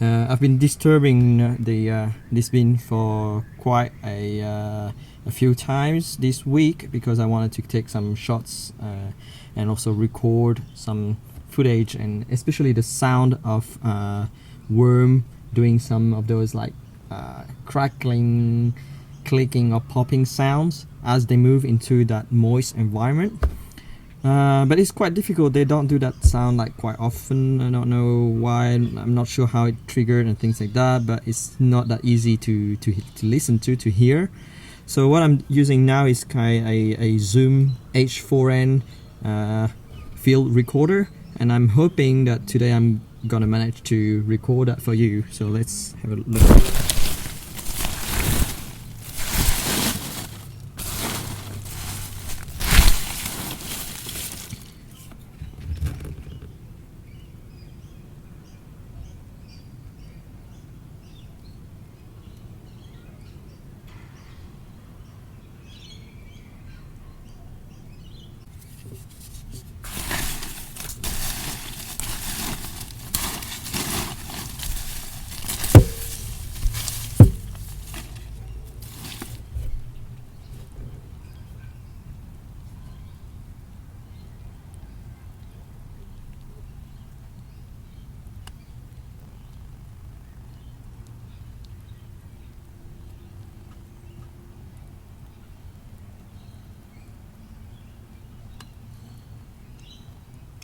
I've been disturbing this bin for quite a few times this week because I wanted to take some shots and also record some footage, and especially the sound of worm doing some of those like crackling, clicking or popping sounds as they move into that moist environment. But it's quite difficult. They don't do that sound like quite often. I don't know why. I'm not sure how it triggered and things like that, but it's not that easy to listen to hear. So what I'm using now is kind of a Zoom H4n field recorder, and I'm hoping that today I'm gonna manage to record that for you. So let's have a look.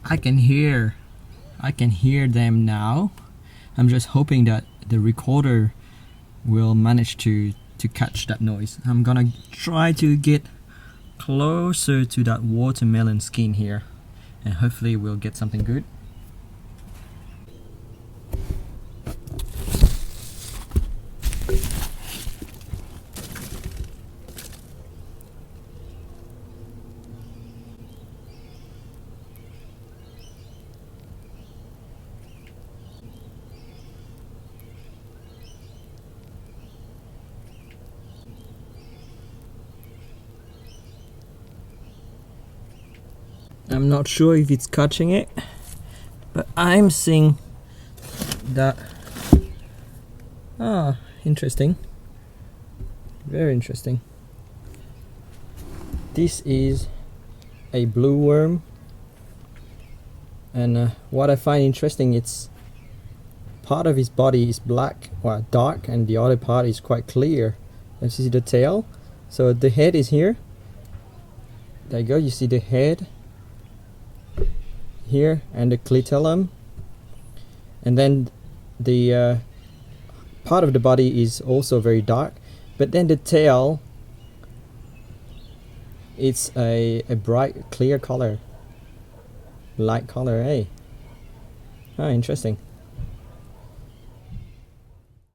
I can hear them now. I'm just hoping that the recorder will manage to catch that noise. I'm gonna try to get closer to that watermelon skin here, and hopefully we'll get something good. I'm not sure if it's catching it, but I'm seeing that. Interesting. Very interesting. This is a blue worm, and what I find interesting, it's part of his body is black or dark, and the other part is quite clear. Let's see the tail. So the head is here. There you go. You see the head here and the clitellum, and then the part of the body is also very dark, but then the tail, it's a bright clear color, light color. Hey, interesting.